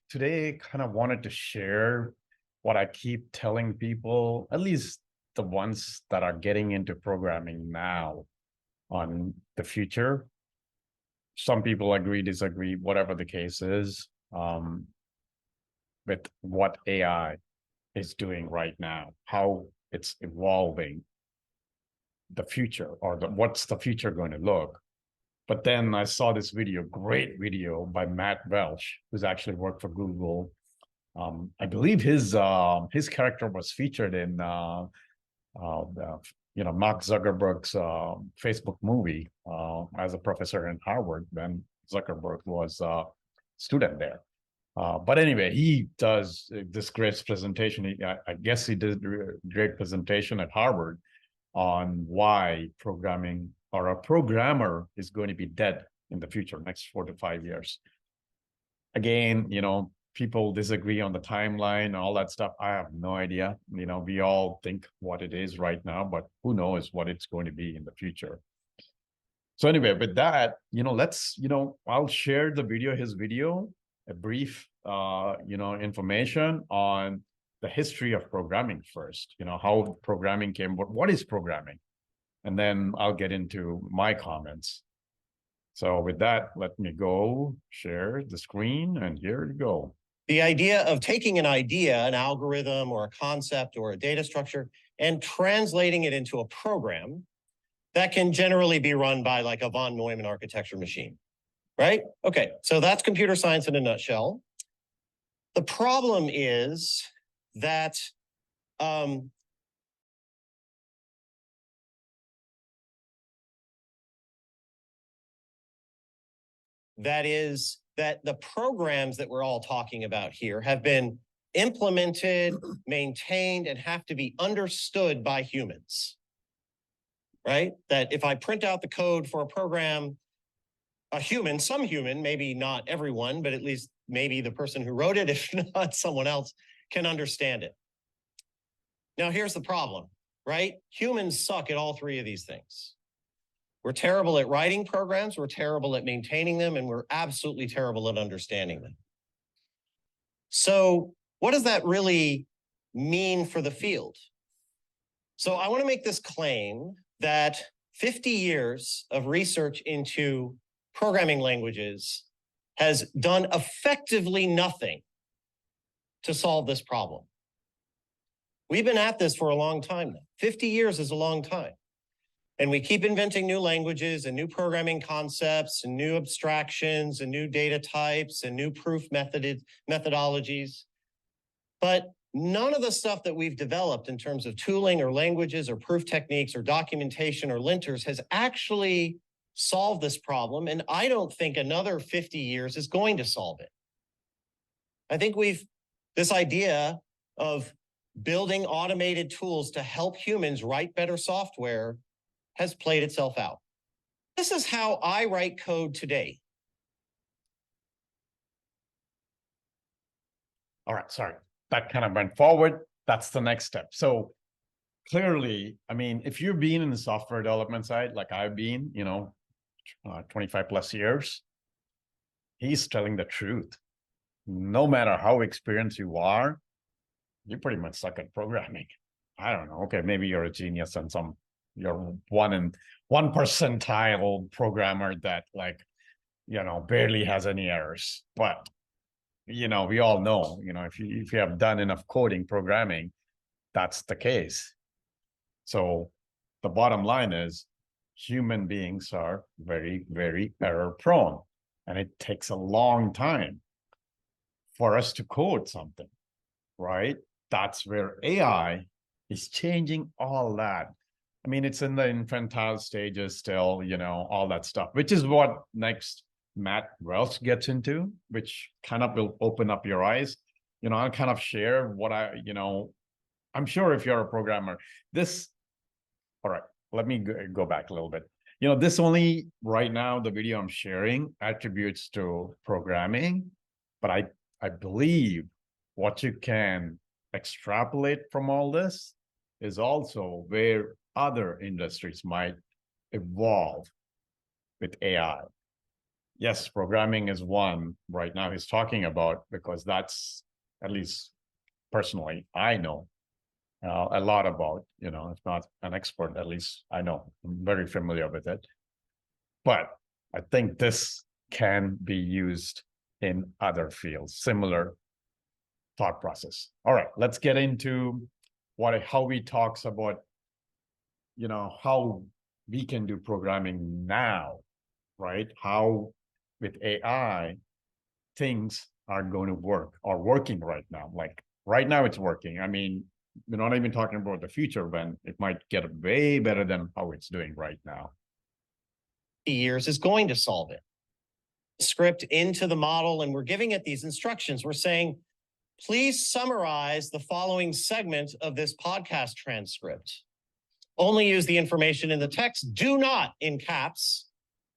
today kind of wanted to share what I keep telling people, at least the ones that are getting into programming now on the future. Some people agree, disagree, whatever the case is, with what AI is doing right now, how it's evolving the future or what's the future going to look. But then I saw this video, great video by Matt Welch, who's actually worked for Google. I believe his character was featured in the, Mark Zuckerberg's Facebook movie as a professor in Harvard when Zuckerberg was a student there. But anyway, he does this great presentation. I guess he did a great presentation at Harvard on why programming or a programmer is going to be dead in the future, next 4 to 5 years. Again, people disagree on the timeline and all that stuff. I have no idea. We all think what it is right now, but who knows what it's going to be in the future. So anyway, with that, I'll share the video, his video, a brief, information on the history of programming first, how programming came, what is programming? And then I'll get into my comments. So with that, let me go share the screen, and here we go. The idea of taking an idea, an algorithm or a concept or a data structure, and translating it into a program that can generally be run by like a von Neumann architecture machine, right? Okay, so that's computer science in a nutshell. The problem is that that the programs that we're all talking about here have been implemented, maintained, and have to be understood by humans, right? That if I print out the code for a program, some human, maybe not everyone, but at least maybe the person who wrote it, if not someone else, can understand it. Now, here's the problem, right? Humans suck at all three of these things. We're terrible at writing programs, we're terrible at maintaining them, and we're absolutely terrible at understanding them. So what does that really mean for the field? So I want to make this claim that 50 years of research into programming languages has done effectively nothing to solve this problem. We've been at this for a long time now. 50 years is a long time. And we keep inventing new languages and new programming concepts and new abstractions and new data types and new proof methodologies. But none of the stuff that we've developed in terms of tooling or languages or proof techniques or documentation or linters has actually solved this problem. And I don't think another 50 years is going to solve it. I think this idea of building automated tools to help humans write better software has played itself out. This is how I write code today. All right, sorry. That kind of went forward. That's the next step. So clearly, I mean, if you've been in the software development side, like I've been, 25 plus years, he's telling the truth. No matter how experienced you are, you pretty much suck at programming. I don't know. Okay, maybe you're a genius and you're one percentile programmer that barely has any errors. But we all know, if you have done enough coding programming, that's the case. So the bottom line is human beings are very, very error prone, and it takes a long time for us to code something, right? That's where AI is changing all that. I mean, it's in the infantile stages still, all that stuff, which is what next Matt Welch gets into, which kind of will open up your eyes. I'll kind of share what I'm sure if you're a programmer, all right, let me go back a little bit. This only right now, the video I'm sharing attributes to programming, but I believe what you can extrapolate from all this is also where other industries might evolve with AI. yes, programming is one right now he's talking about, because that's, at least personally, I know a lot about, if not an expert, at least I know, I'm very familiar with it. But I think this can be used in other fields, similar thought process. All right, let's get into how we talks about, how we can do programming now, right? How with AI things are going to work, or working right now. Like right now it's working. I mean, we're not even talking about the future when it might get way better than how it's doing right now. Years is going to solve it. Script into the model, and we're giving it these instructions. We're saying, please summarize the following segment of this podcast transcript. Only use the information in the text. Do not, in caps.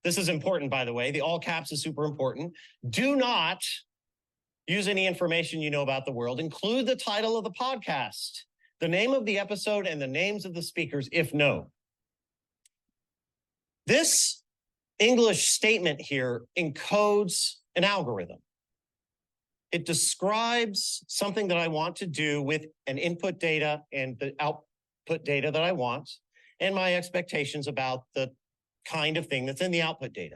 This is important, by the way. The all caps is super important. Do not use any information you know about the world. Include the title of the podcast, the name of the episode, and the names of the speakers, if known. This English statement here encodes an algorithm. It describes something that I want to do with an input data and the output data that I want, and my expectations about the kind of thing that's in the output data.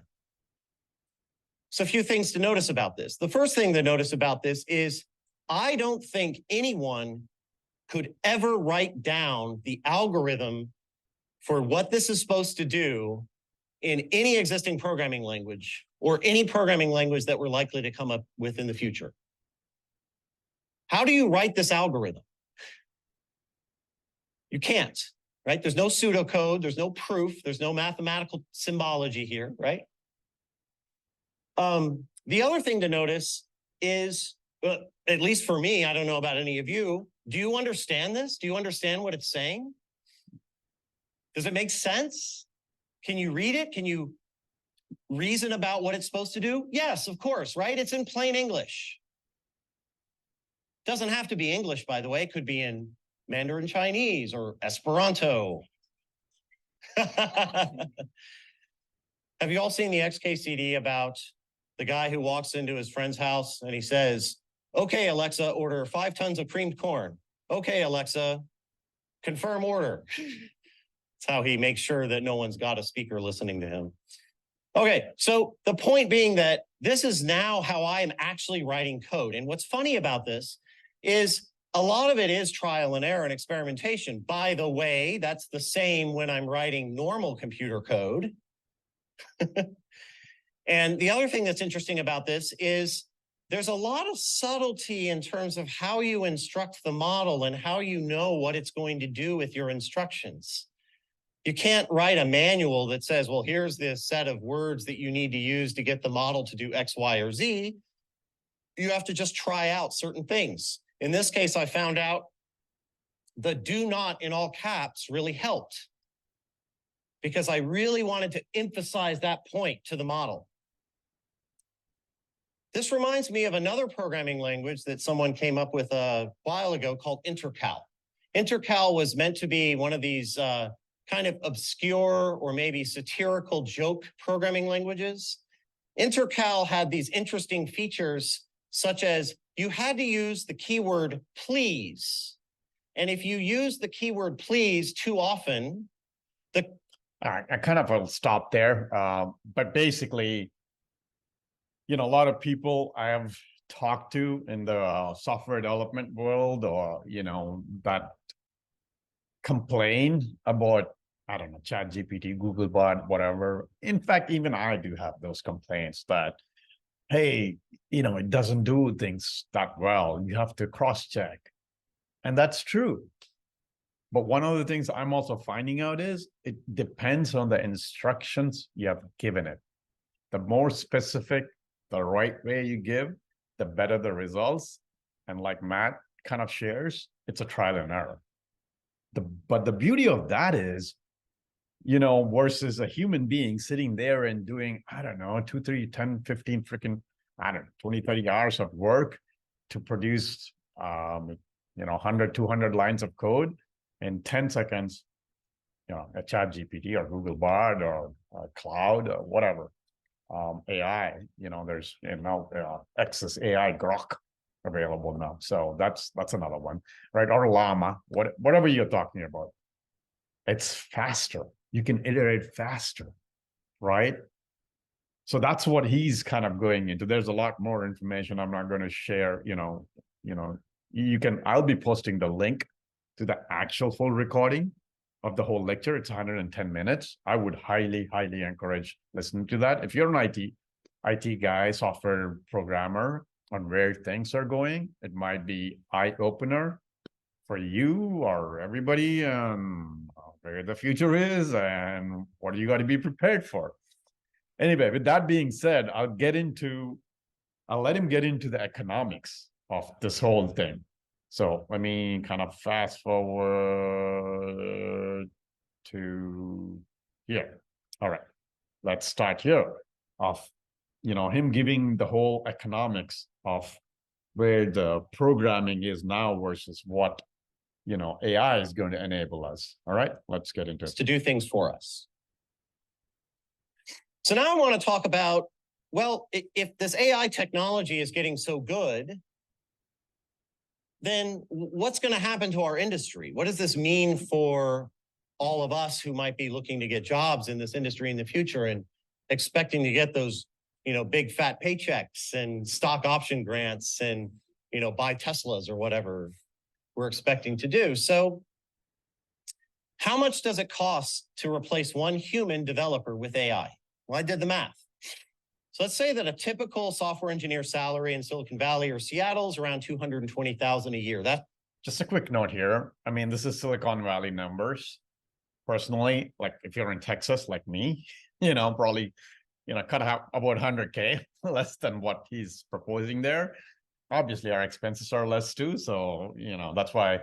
So a few things to notice about this. The first thing to notice about this is I don't think anyone could ever write down the algorithm for what this is supposed to do in any existing programming language, or any programming language that we're likely to come up with in the future. How do you write this algorithm? You can't, right? There's no pseudocode, there's no proof, there's no mathematical symbology here, right? The other thing to notice is, at least for me, I don't know about any of you, do you understand this? Do you understand what it's saying? Does it make sense? Can you read it? Can you reason about what it's supposed to do? Yes, of course, right? It's in plain English. Doesn't have to be English, by the way. It could be in Mandarin Chinese or Esperanto. Have you all seen the XKCD about the guy who walks into his friend's house and he says, okay, Alexa, order 5 tons of creamed corn. Okay, Alexa, confirm order. That's how he makes sure that no one's got a speaker listening to him. Okay, so the point being that this is now how I am actually writing code. And what's funny about this is a lot of it is trial and error and experimentation. By the way, that's the same when I'm writing normal computer code. And the other thing that's interesting about this is there's a lot of subtlety in terms of how you instruct the model and how you know what it's going to do with your instructions. You can't write a manual that says, well, here's this set of words that you need to use to get the model to do X, Y, or Z. You have to just try out certain things. In this case, I found out the do not in all caps really helped, because I really wanted to emphasize that point to the model. This reminds me of another programming language that someone came up with a while ago called Intercal. Intercal was meant to be one of these kind of obscure or maybe satirical joke programming languages. Intercal had these interesting features, such as you had to use the keyword please. And if you use the keyword please too often, I kind of will stop there. But basically, a lot of people I have talked to in the software development world, or, that complain about, I don't know, ChatGPT, Googlebot, whatever. In fact, even I do have those complaints that, hey, it doesn't do things that well. You have to cross-check. And that's true. But one of the things I'm also finding out is it depends on the instructions you have given it. The more specific, the right way you give, the better the results. And like Matt kind of shares, it's a trial and error. But the beauty of that is, versus a human being sitting there and doing, I don't know, 2, 3, 10, 15 freaking, 20, 30 hours of work to produce, 100, 200 lines of code in 10 seconds, a ChatGPT or Googlebot or Cloud or whatever. AI, there's, X's AI Grok available now. So that's another one, right? Or Llama, whatever you're talking about. It's faster. You can iterate faster, right? So that's what he's kind of going into. There's a lot more information I'm not going to share, I'll be posting the link to the actual full recording of the whole lecture. It's 110 minutes. I would highly, highly encourage listening to that. If you're an IT guy, software programmer, on where things are going, it might be eye opener for you or everybody, where the future is and what you got to be prepared for. Anyway, with that being said, I'll let him get into the economics of this whole thing. So let me kind of fast forward to here. All right, let's start here of, him giving the whole economics of where the programming is now versus what, AI is going to enable us. All right, let's get into it. To do things for us. So now I want to talk about, well, if this AI technology is getting so good, then what's going to happen to our industry? What does this mean for all of us who might be looking to get jobs in this industry in the future and expecting to get those, big fat paychecks and stock option grants and, buy Teslas or whatever we're expecting to do? So how much does it cost to replace one human developer with AI? Well, I did the math. So let's say that a typical software engineer salary in Silicon Valley or Seattle is around $220,000 a year. That just a quick note here. I mean, this is Silicon Valley numbers. Personally, like if you're in Texas, like me, probably, cut out about 100K less than what he's proposing there. Obviously, our expenses are less too. So, that's why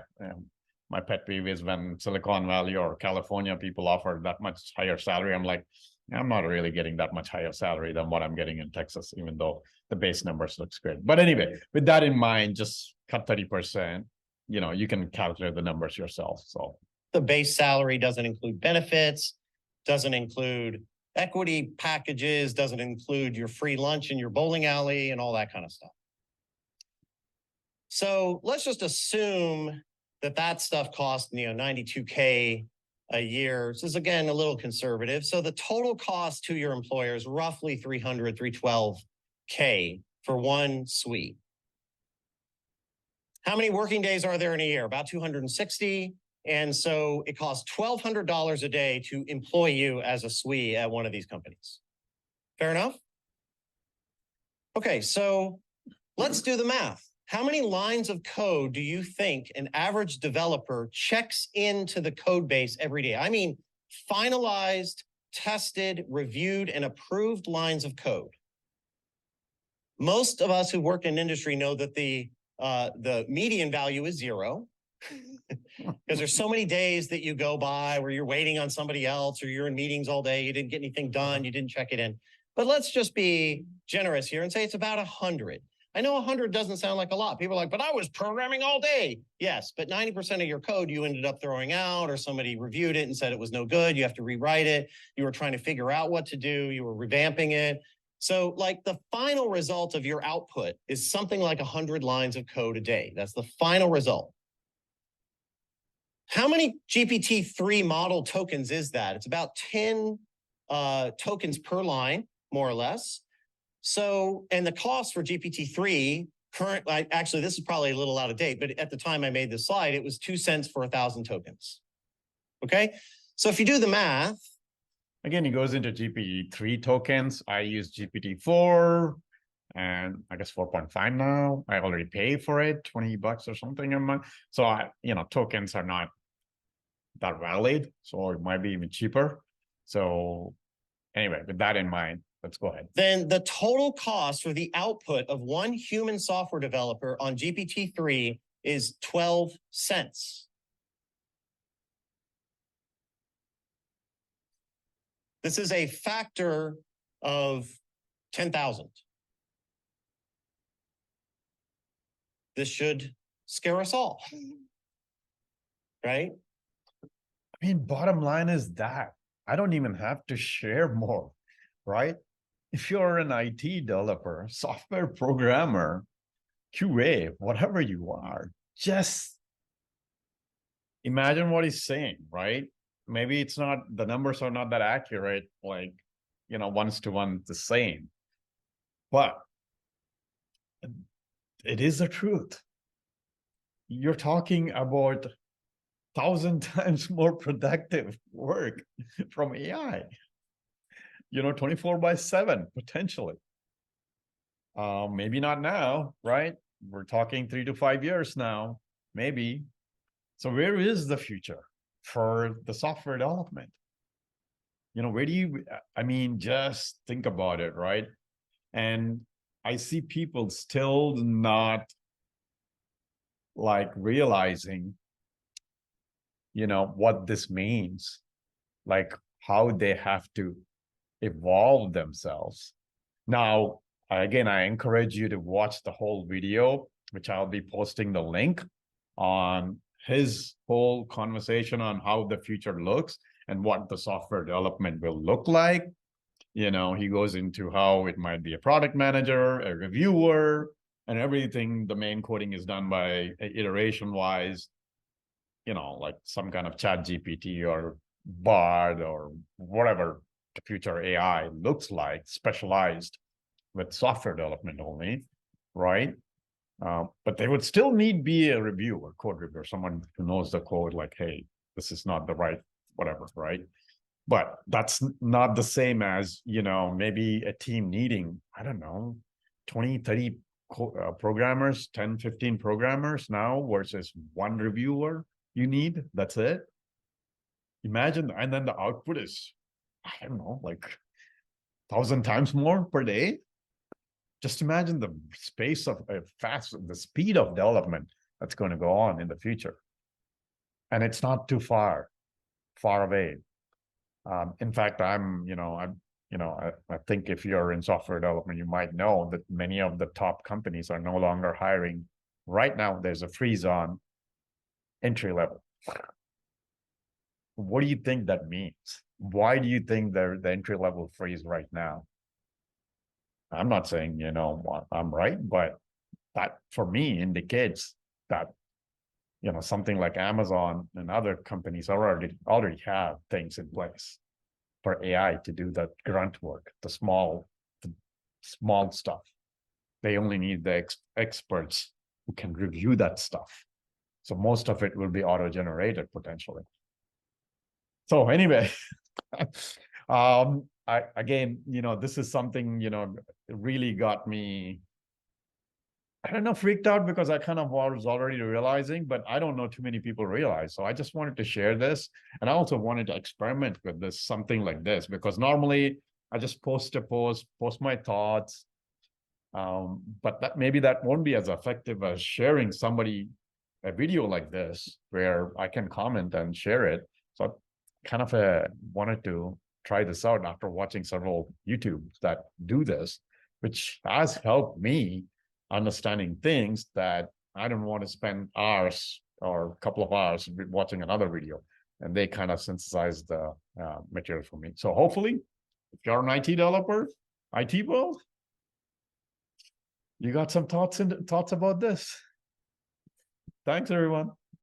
my pet peeve is when Silicon Valley or California people offer that much higher salary. I'm like, I'm not really getting that much higher salary than what I'm getting in Texas, even though the base numbers looks great. But anyway, with that in mind, just cut 30%. You can calculate the numbers yourself. So the base salary doesn't include benefits, doesn't include equity packages, doesn't include your free lunch in your bowling alley and all that kind of stuff. So let's just assume that stuff costs, $92K a year. This is, again, a little conservative. So the total cost to your employer is roughly $312K for one suite. How many working days are there in a year? About 260. And so it costs $1,200 a day to employ you as a SWE at one of these companies. Fair enough? Okay, so let's do the math. How many lines of code do you think an average developer checks into the code base every day? I mean, finalized, tested, reviewed, and approved lines of code. Most of us who work in industry know that the median value is 0 because there's so many days that you go by where you're waiting on somebody else or you're in meetings all day, you didn't get anything done, you didn't check it in. But let's just be generous here and say it's about 100. I know 100 doesn't sound like a lot. People are like, but I was programming all day. Yes, but 90% of your code you ended up throwing out, or somebody reviewed it and said it was no good. You have to rewrite it. You were trying to figure out what to do. You were revamping it. So like the final result of your output is something like 100 lines of code a day. That's the final result. How many GPT-3 model tokens is that? It's about 10 tokens per line, more or less. So, and the cost for GPT-3 actually, this is probably a little out of date, but at the time I made this slide, it was 2 cents for 1,000 tokens. Okay. So if you do the math. Again, he goes into GPT-3 tokens. I use GPT-4 and I guess 4.5 now. I already pay for it, $20 or something a month. So tokens are not that valid. So it might be even cheaper. So anyway, with that in mind, let's go ahead. Then the total cost for the output of one human software developer on GPT-3 is 12 cents. This is a factor of 10,000. This should scare us all, right? I mean, bottom line is that I don't even have to share more, right? if you're an IT developer, software programmer, QA, whatever you are, just imagine what he's saying, right? Maybe it's not, the numbers are not that accurate, like, you know, 1:1 the same, but it is the truth. You're talking about 1,000 times more productive work from AI, you know, 24/7 potentially. Maybe not now, right? We're talking 3 to 5 years now, maybe. So where is the future for the software development? You know, where do you, I mean, just think about it, right? And I see people still not like realizing, you know, what this means, like how they have to evolve themselves. Now, again, I encourage you to watch the whole video, which I'll be posting the link on his whole conversation on how the future looks and what the software development will look like. You know, he goes into how it might be a product manager, a reviewer, and everything. The main coding is done by iteration wise, you know, like some kind of chat GPT or Bard or whatever the future AI looks like, specialized with software development only, right? But they would still need be a reviewer, code reviewer, someone who knows the code, like, hey, this is not the right, whatever, right? But that's not the same as, you know, maybe a team needing, I don't know, 20, 30 programmers, 10, 15 programmers now versus one reviewer you need. That's it. Imagine, and then the output is, I don't know, like 1,000 times more per day. Just imagine the space of the speed of development that's going to go on in the future. And it's not too far away. In fact, I think if you're in software development, you might know that many of the top companies are no longer hiring. Right now, there's a freeze on entry level. What do you think that means? Why do you think the entry level freeze right now? I'm not saying, you know, I'm right, but that for me indicates that, you know, something like Amazon and other companies already have things in place for AI to do the grunt work, the small stuff. They only need the experts who can review that stuff. So most of it will be auto-generated potentially. So anyway, again, you know, this is something, you know, really got me, I don't know, freaked out, because I kind of was already realizing, but I don't know too many people realize. So I just wanted to share this. And I also wanted to experiment with this, something like this, because normally I just post my thoughts. But maybe that won't be as effective as sharing a video like this, where I can comment and share it. So I kind of wanted to try this out after watching several YouTubes that do this, which has helped me understanding things that I don't want to spend hours or a couple of hours watching another video. And they kind of synthesize the material for me. So hopefully, if you're an IT developer, IT world, you got some thoughts about this. Thanks, everyone.